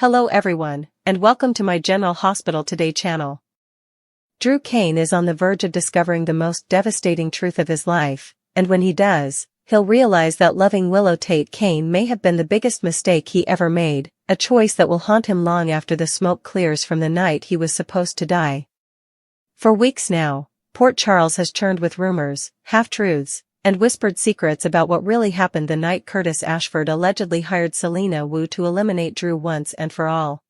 Hello everyone, and welcome to my General Hospital Today channel. Drew Cain is on the verge of discovering the most devastating truth of his life, and when he does, he'll realize that loving Willow Cain may have been the biggest mistake he ever made, a choice that will haunt him long after the smoke clears from the night he was supposed to die. For weeks now, Port Charles has churned with rumors, half-truths, and whispered secrets about what really happened the night Curtis Ashford allegedly hired Selena Wu to eliminate Drew once and for all.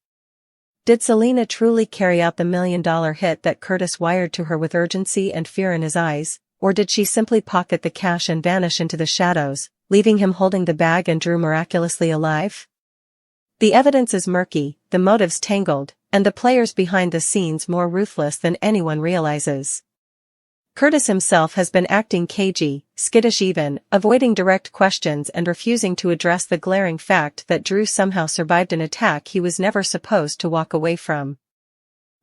Did Selena truly carry out the $1 million hit that Curtis wired to her with urgency and fear in his eyes, or did she simply pocket the cash and vanish into the shadows, leaving him holding the bag and Drew miraculously alive? The evidence is murky, the motives tangled, and the players behind the scenes more ruthless than anyone realizes. Curtis himself has been acting cagey, skittish even, avoiding direct questions and refusing to address the glaring fact that Drew somehow survived an attack he was never supposed to walk away from.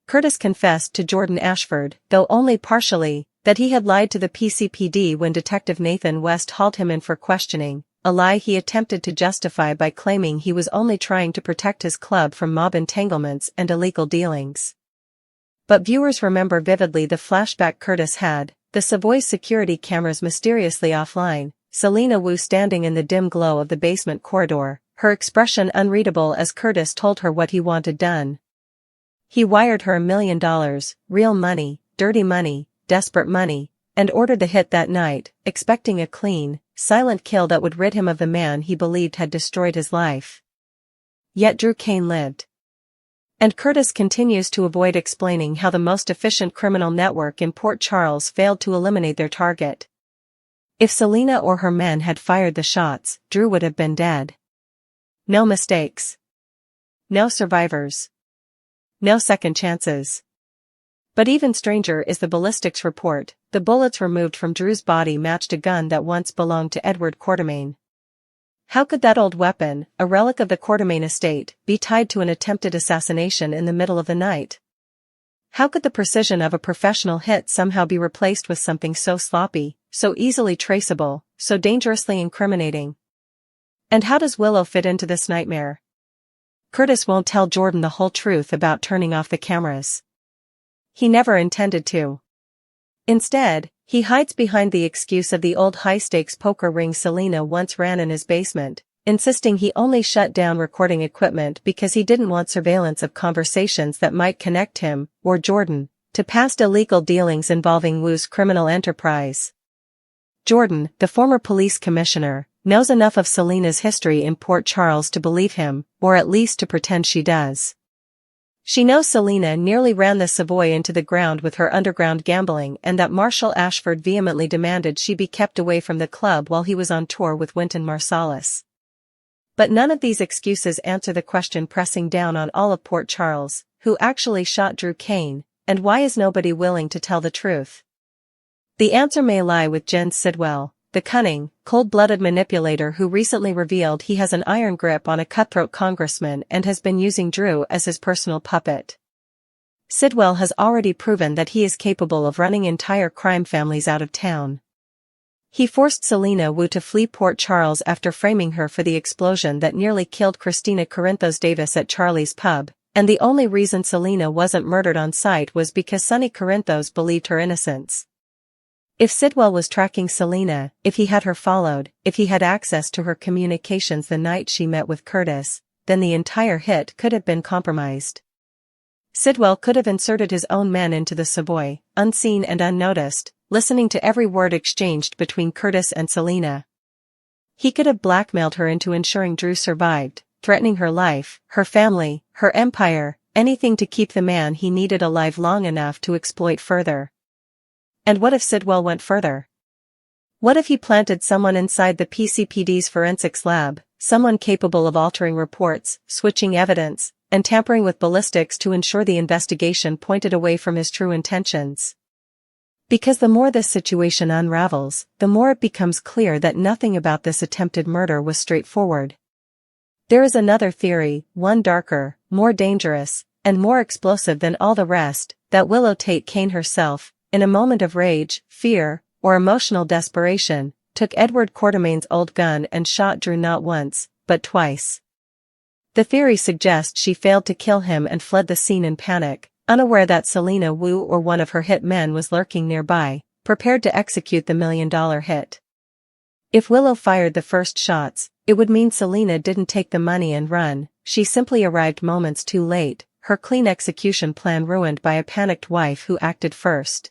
Curtis confessed to Jordan Ashford, though only partially, that he had lied to the PCPD when Detective Nathan West hauled him in for questioning, a lie he attempted to justify by claiming he was only trying to protect his club from mob entanglements and illegal dealings. But viewers remember vividly the flashback Curtis had, the Savoy's security cameras mysteriously offline, Selena Wu standing in the dim glow of the basement corridor, her expression unreadable as Curtis told her what he wanted done. He wired her $1 million, real money, dirty money, desperate money, and ordered the hit that night, expecting a clean, silent kill that would rid him of the man he believed had destroyed his life. Yet Drew Cain lived. And Curtis continues to avoid explaining how the most efficient criminal network in Port Charles failed to eliminate their target. If Selena or her men had fired the shots, Drew would have been dead. No mistakes. No survivors. No second chances. But even stranger is the ballistics report. The bullets removed from Drew's body matched a gun that once belonged to Edward Quartermain. How could that old weapon, a relic of the Quartermain estate, be tied to an attempted assassination in the middle of the night? How could the precision of a professional hit somehow be replaced with something so sloppy, so easily traceable, so dangerously incriminating? And how does Willow fit into this nightmare? Curtis won't tell Jordan the whole truth about turning off the cameras. He never intended to. Instead, he hides behind the excuse of the old high-stakes poker ring Selena once ran in his basement, insisting he only shut down recording equipment because he didn't want surveillance of conversations that might connect him, or Jordan, to past illegal dealings involving Wu's criminal enterprise. Jordan, the former police commissioner, knows enough of Selena's history in Port Charles to believe him, or at least to pretend she does. She knows Selena nearly ran the Savoy into the ground with her underground gambling and that Marshall Ashford vehemently demanded she be kept away from the club while he was on tour with Wynton Marsalis. But none of these excuses answer the question pressing down on all of Port Charles: who actually shot Drew Cain, and why is nobody willing to tell the truth? The answer may lie with Jen Sidwell, the cunning, cold-blooded manipulator who recently revealed he has an iron grip on a cutthroat congressman and has been using Drew as his personal puppet. Sidwell has already proven that he is capable of running entire crime families out of town. He forced Selena Wu to flee Port Charles after framing her for the explosion that nearly killed Christina Corinthos Davis at Charlie's pub, and the only reason Selena wasn't murdered on sight was because Sonny Corinthos believed her innocence. If Sidwell was tracking Selena, if he had her followed, if he had access to her communications the night she met with Curtis, then the entire hit could have been compromised. Sidwell could have inserted his own men into the Savoy, unseen and unnoticed, listening to every word exchanged between Curtis and Selena. He could have blackmailed her into ensuring Drew survived, threatening her life, her family, her empire, anything to keep the man he needed alive long enough to exploit further. And what if Sidwell went further? What if he planted someone inside the PCPD's forensics lab, someone capable of altering reports, switching evidence, and tampering with ballistics to ensure the investigation pointed away from his true intentions? Because the more this situation unravels, the more it becomes clear that nothing about this attempted murder was straightforward. There is another theory, one darker, more dangerous, and more explosive than all the rest, that Willow Cain herself, in a moment of rage, fear, or emotional desperation, took Edward Quartermain's old gun and shot Drew not once, but twice. The theory suggests she failed to kill him and fled the scene in panic, unaware that Selena Wu or one of her hit men was lurking nearby, prepared to execute the million-dollar hit. If Willow fired the first shots, it would mean Selena didn't take the money and run. She simply arrived moments too late, her clean execution plan ruined by a panicked wife who acted first.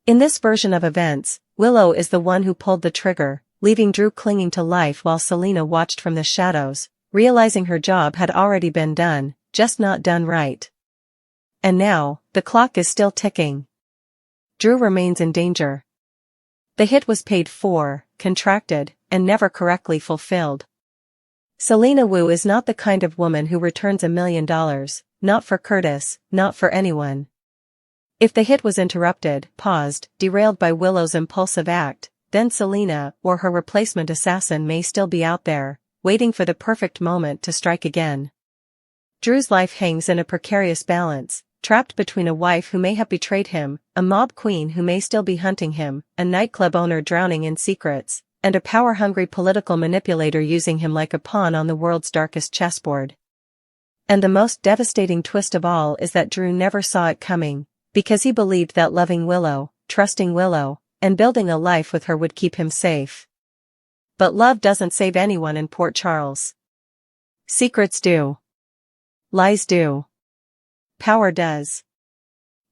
In this version of events, Willow is the one who pulled the trigger, leaving Drew clinging to life while Selena watched from the shadows, realizing her job had already been done, just not done right. And now, the clock is still ticking. Drew remains in danger. The hit was paid for, contracted, and never correctly fulfilled. Selena Wu is not the kind of woman who returns $1 million, not for Curtis, not for anyone. If the hit was interrupted, paused, derailed by Willow's impulsive act, then Selena, or her replacement assassin may still be out there, waiting for the perfect moment to strike again. Drew's life hangs in a precarious balance, trapped between a wife who may have betrayed him, a mob queen who may still be hunting him, a nightclub owner drowning in secrets, and a power-hungry political manipulator using him like a pawn on the world's darkest chessboard. And the most devastating twist of all is that Drew never saw it coming, because he believed that loving Willow, trusting Willow, and building a life with her would keep him safe. But love doesn't save anyone in Port Charles. Secrets do. Lies do. Power does.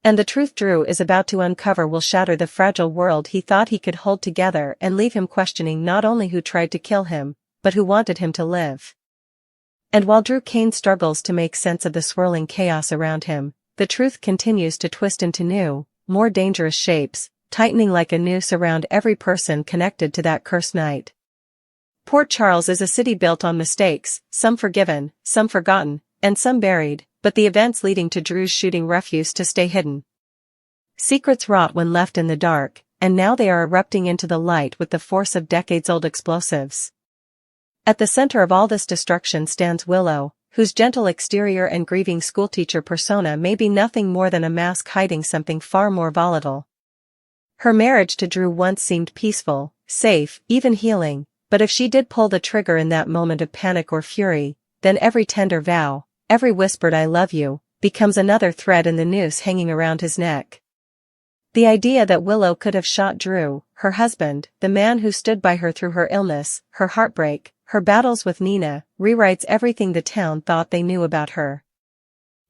And the truth Drew is about to uncover will shatter the fragile world he thought he could hold together and leave him questioning not only who tried to kill him, but who wanted him to live. And while Drew Kane struggles to make sense of the swirling chaos around him, the truth continues to twist into new, more dangerous shapes, tightening like a noose around every person connected to that cursed night. Port Charles is a city built on mistakes, some forgiven, some forgotten, and some buried, but the events leading to Drew's shooting refuse to stay hidden. Secrets rot when left in the dark, and now they are erupting into the light with the force of decades-old explosives. At the center of all this destruction stands Willow, whose gentle exterior and grieving schoolteacher persona may be nothing more than a mask hiding something far more volatile. Her marriage to Drew once seemed peaceful, safe, even healing, but if she did pull the trigger in that moment of panic or fury, then every tender vow, every whispered "I love you," becomes another thread in the noose hanging around his neck. The idea that Willow could have shot Drew, her husband, the man who stood by her through her illness, her heartbreak, her battles with Nina, rewrites everything the town thought they knew about her.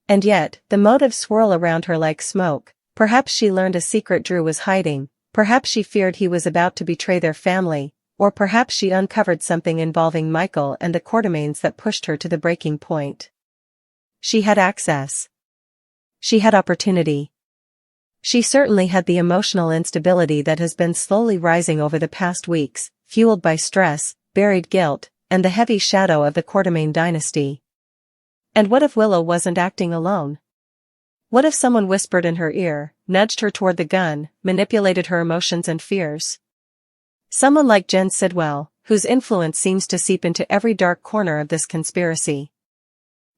And yet, the motives swirl around her like smoke. Perhaps she learned a secret Drew was hiding, perhaps she feared he was about to betray their family, or perhaps she uncovered something involving Michael and the Quartermaines that pushed her to the breaking point. She had access. She had opportunity. She certainly had the emotional instability that has been slowly rising over the past weeks, fueled by stress, buried guilt, and the heavy shadow of the Quartermaine dynasty. And what if Willow wasn't acting alone? What if someone whispered in her ear, nudged her toward the gun, manipulated her emotions and fears? Someone like Jen Sidwell, whose influence seems to seep into every dark corner of this conspiracy.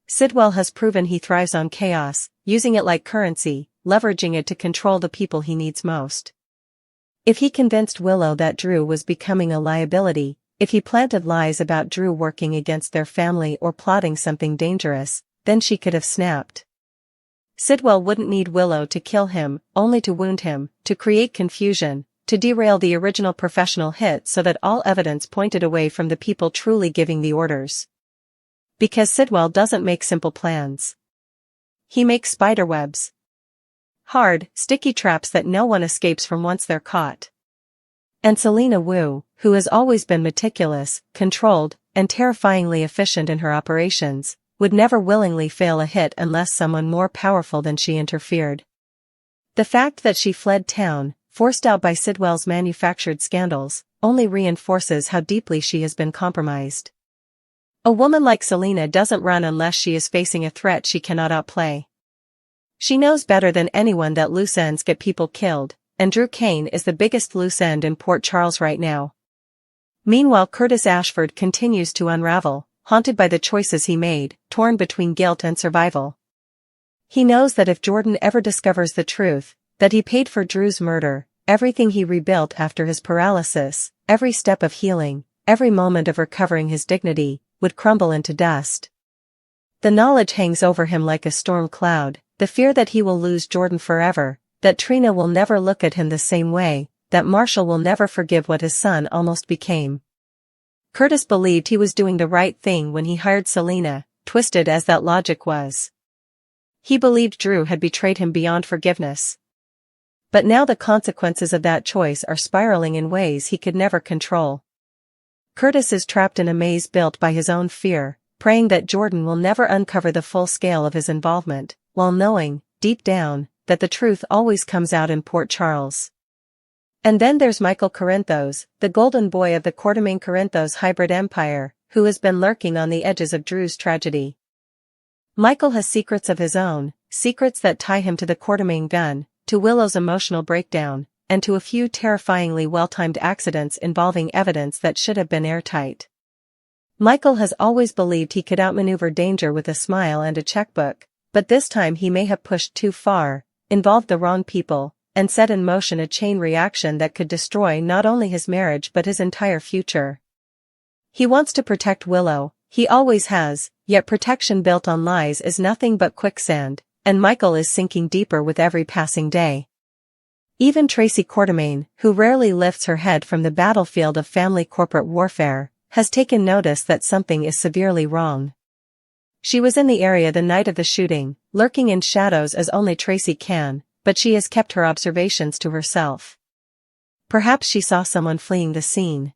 Sidwell has proven he thrives on chaos, using it like currency, leveraging it to control the people he needs most. If he convinced Willow that Drew was becoming a liability, if he planted lies about Drew working against their family or plotting something dangerous, then she could have snapped. Sidwell wouldn't need Willow to kill him, only to wound him, to create confusion, to derail the original professional hit so that all evidence pointed away from the people truly giving the orders. Because Sidwell doesn't make simple plans. He makes spiderwebs. Hard, sticky traps that no one escapes from once they're caught. And Selena Wu, who has always been meticulous, controlled, and terrifyingly efficient in her operations, would never willingly fail a hit unless someone more powerful than she interfered. The fact that she fled town, forced out by Sidwell's manufactured scandals, only reinforces how deeply she has been compromised. A woman like Selena doesn't run unless she is facing a threat she cannot outplay. She knows better than anyone that loose ends get people killed, and Drew Kane is the biggest loose end in Port Charles right now. Meanwhile, Curtis Ashford continues to unravel, haunted by the choices he made, torn between guilt and survival. He knows that if Jordan ever discovers the truth, that he paid for Drew's murder, everything he rebuilt after his paralysis, every step of healing, every moment of recovering his dignity, would crumble into dust. The knowledge hangs over him like a storm cloud, the fear that he will lose Jordan forever, that Trina will never look at him the same way, that Marshall will never forgive what his son almost became. Curtis believed he was doing the right thing when he hired Selena, twisted as that logic was. He believed Drew had betrayed him beyond forgiveness. But now the consequences of that choice are spiraling in ways he could never control. Curtis is trapped in a maze built by his own fear, praying that Jordan will never uncover the full scale of his involvement, while knowing, deep down, that the truth always comes out in Port Charles. And then there's Michael Corinthos, the golden boy of the Quartermain-Corinthos hybrid empire, who has been lurking on the edges of Drew's tragedy. Michael has secrets of his own, secrets that tie him to the Quartermain gun, to Willow's emotional breakdown, and to a few terrifyingly well-timed accidents involving evidence that should have been airtight. Michael has always believed he could outmaneuver danger with a smile and a checkbook, but this time he may have pushed too far, involved the wrong people, and set in motion a chain reaction that could destroy not only his marriage but his entire future. He wants to protect Willow, he always has, yet protection built on lies is nothing but quicksand, and Michael is sinking deeper with every passing day. Even Tracy Quartermain, who rarely lifts her head from the battlefield of family corporate warfare, has taken notice that something is severely wrong. She was in the area the night of the shooting, lurking in shadows as only Tracy can, but she has kept her observations to herself. Perhaps she saw someone fleeing the scene.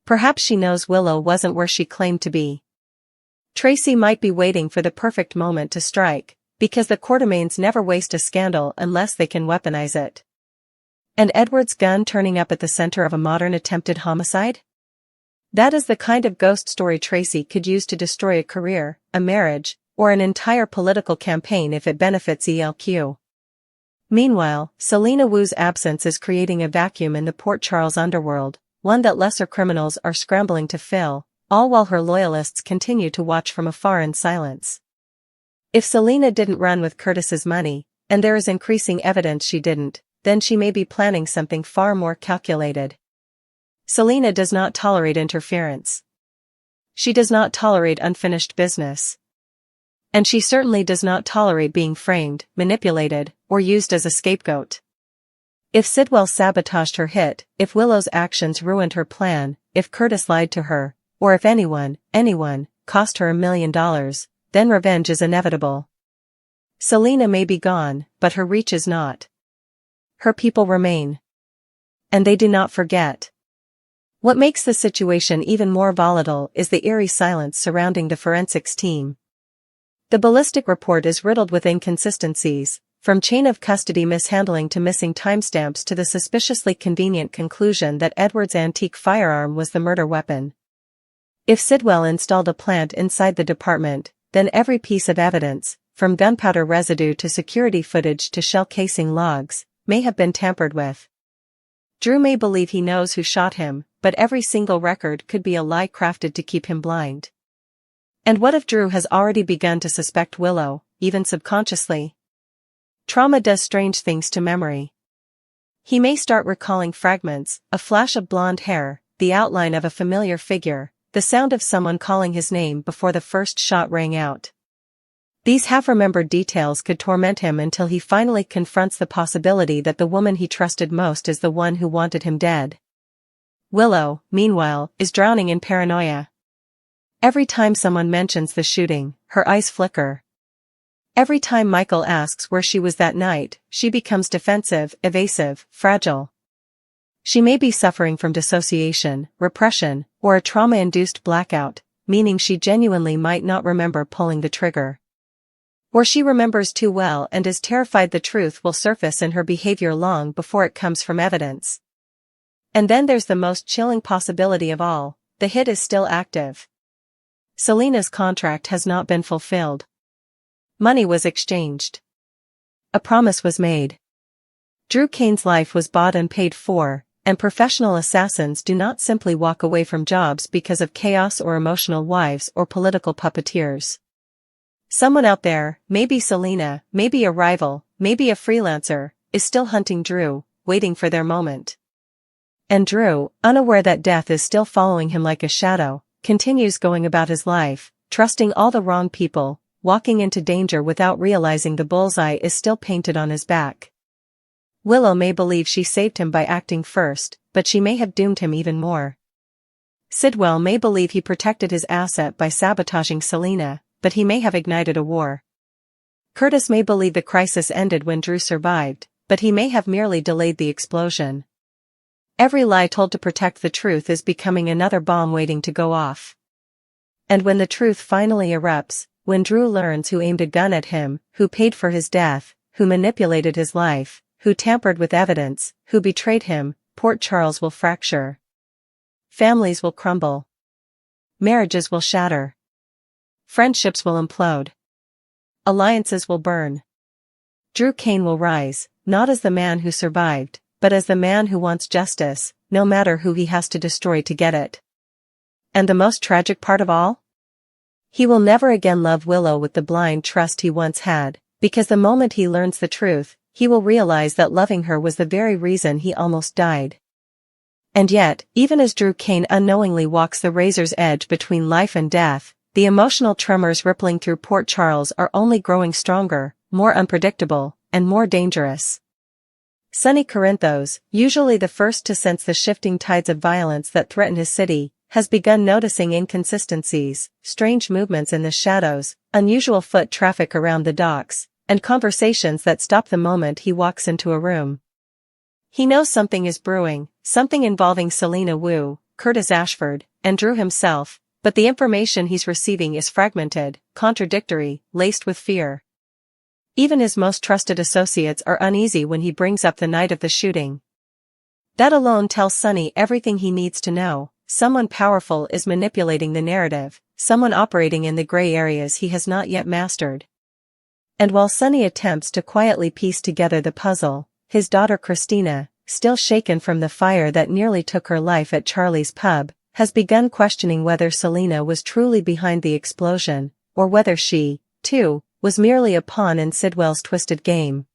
Perhaps she knows Willow wasn't where she claimed to be. Tracy might be waiting for the perfect moment to strike, because the Quartermains never waste a scandal unless they can weaponize it. And Edward's gun turning up at the center of a modern attempted homicide? That is the kind of ghost story Tracy could use to destroy a career, a marriage, or an entire political campaign if it benefits ELQ. Meanwhile, Selena Wu's absence is creating a vacuum in the Port Charles underworld, one that lesser criminals are scrambling to fill, all while her loyalists continue to watch from afar in silence. If Selena didn't run with Curtis's money, and there is increasing evidence she didn't, then she may be planning something far more calculated. Selena does not tolerate interference. She does not tolerate unfinished business. And she certainly does not tolerate being framed, manipulated, or used as a scapegoat. If Sidwell sabotaged her hit, if Willow's actions ruined her plan, if Curtis lied to her, or if anyone, cost her $1 million, then revenge is inevitable. Selena may be gone, but her reach is not. Her people remain. And they do not forget. What makes the situation even more volatile is the eerie silence surrounding the forensics team. The ballistic report is riddled with inconsistencies, from chain of custody mishandling to missing timestamps to the suspiciously convenient conclusion that Edward's antique firearm was the murder weapon. If Sidwell installed a plant inside the department, then every piece of evidence, from gunpowder residue to security footage to shell casing logs, may have been tampered with. Drew may believe he knows who shot him, but every single record could be a lie crafted to keep him blind. And what if Drew has already begun to suspect Willow, even subconsciously? Trauma does strange things to memory. He may start recalling fragments, a flash of blonde hair, the outline of a familiar figure, the sound of someone calling his name before the first shot rang out. These half-remembered details could torment him until he finally confronts the possibility that the woman he trusted most is the one who wanted him dead. Willow, meanwhile, is drowning in paranoia. Every time someone mentions the shooting, her eyes flicker. Every time Michael asks where she was that night, she becomes defensive, evasive, fragile. She may be suffering from dissociation, repression, or a trauma-induced blackout, meaning she genuinely might not remember pulling the trigger. Or she remembers too well and is terrified the truth will surface in her behavior long before it comes from evidence. And then there's the most chilling possibility of all, the hit is still active. Selena's contract has not been fulfilled. Money was exchanged. A promise was made. Drew Kane's life was bought and paid for, and professional assassins do not simply walk away from jobs because of chaos or emotional wives or political puppeteers. Someone out there, maybe Selena, maybe a rival, maybe a freelancer, is still hunting Drew, waiting for their moment. And Drew, unaware that death is still following him like a shadow, continues going about his life, trusting all the wrong people, walking into danger without realizing the bullseye is still painted on his back. Willow may believe she saved him by acting first, but she may have doomed him even more. Sidwell may believe he protected his asset by sabotaging Selena, but he may have ignited a war. Curtis may believe the crisis ended when Drew survived, but he may have merely delayed the explosion. Every lie told to protect the truth is becoming another bomb waiting to go off. And when the truth finally erupts, when Drew learns who aimed a gun at him, who paid for his death, who manipulated his life, who tampered with evidence, who betrayed him, Port Charles will fracture. Families will crumble. Marriages will shatter. Friendships will implode. Alliances will burn. Drew Kane will rise, not as the man who survived, but as the man who wants justice, no matter who he has to destroy to get it. And the most tragic part of all? He will never again love Willow with the blind trust he once had, because the moment he learns the truth, he will realize that loving her was the very reason he almost died. And yet, even as Drew Kane unknowingly walks the razor's edge between life and death, the emotional tremors rippling through Port Charles are only growing stronger, more unpredictable, and more dangerous. Sonny Corinthos, usually the first to sense the shifting tides of violence that threaten his city, has begun noticing inconsistencies, strange movements in the shadows, unusual foot traffic around the docks, and conversations that stop the moment he walks into a room. He knows something is brewing, something involving Selena Wu, Curtis Ashford, and Drew himself, but the information he's receiving is fragmented, contradictory, laced with fear. Even his most trusted associates are uneasy when he brings up the night of the shooting. That alone tells Sonny everything he needs to know. Someone powerful is manipulating the narrative, someone operating in the gray areas he has not yet mastered. And while Sonny attempts to quietly piece together the puzzle, his daughter Christina, still shaken from the fire that nearly took her life at Charlie's pub, has begun questioning whether Selena was truly behind the explosion, or whether she, too, was merely a pawn in Sidwell's twisted game.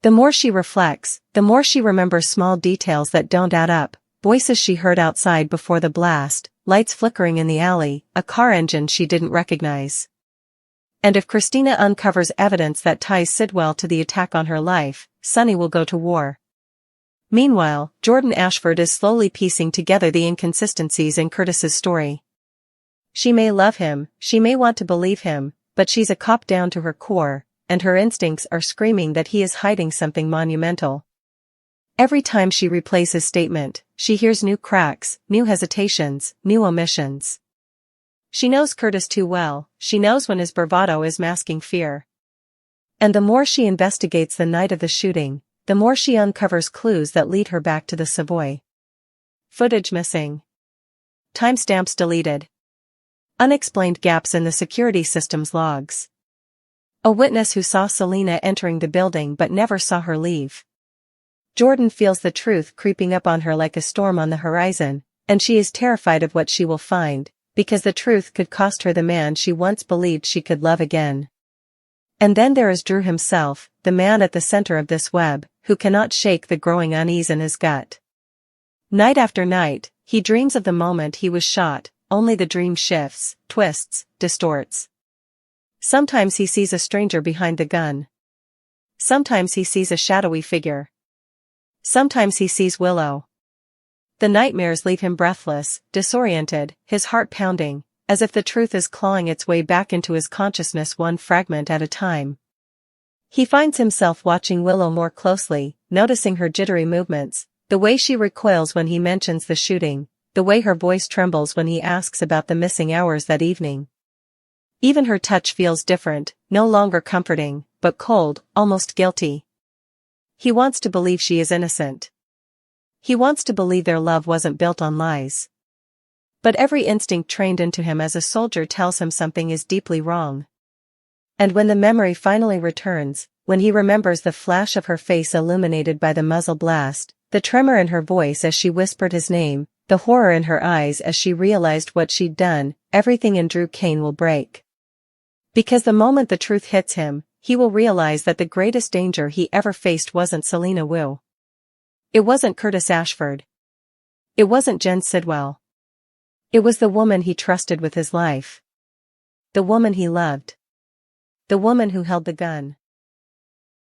The more she reflects, the more she remembers small details that don't add up. Voices she heard outside before the blast, lights flickering in the alley, a car engine she didn't recognize. And if Christina uncovers evidence that ties Sidwell to the attack on her life, Sonny will go to war. Meanwhile, Jordan Ashford is slowly piecing together the inconsistencies in Curtis's story. She may love him, she may want to believe him, but she's a cop down to her core, and her instincts are screaming that he is hiding something monumental. Every time she replays his statement, she hears new cracks, new hesitations, new omissions. She knows Curtis too well, she knows when his bravado is masking fear. And the more she investigates the night of the shooting, the more she uncovers clues that lead her back to the Savoy. Footage missing. Timestamps deleted. Unexplained gaps in the security system's logs. A witness who saw Selena entering the building but never saw her leave. Jordan feels the truth creeping up on her like a storm on the horizon, and she is terrified of what she will find, because the truth could cost her the man she once believed she could love again. And then there is Drew himself, the man at the center of this web, who cannot shake the growing unease in his gut. Night after night, he dreams of the moment he was shot, only the dream shifts, twists, distorts. Sometimes he sees a stranger behind the gun. Sometimes he sees a shadowy figure. Sometimes he sees Willow. The nightmares leave him breathless, disoriented, his heart pounding, as if the truth is clawing its way back into his consciousness one fragment at a time. He finds himself watching Willow more closely, noticing her jittery movements, the way she recoils when he mentions the shooting, the way her voice trembles when he asks about the missing hours that evening. Even her touch feels different, no longer comforting, but cold, almost guilty. He wants to believe she is innocent. He wants to believe their love wasn't built on lies. But every instinct trained into him as a soldier tells him something is deeply wrong. And when the memory finally returns, when he remembers the flash of her face illuminated by the muzzle blast, the tremor in her voice as she whispered his name, the horror in her eyes as she realized what she'd done, everything in Drew Kane will break. Because the moment the truth hits him, he will realize that the greatest danger he ever faced wasn't Selena Wu. It wasn't Curtis Ashford. It wasn't Jen Sidwell. It was the woman he trusted with his life. The woman he loved. The woman who held the gun.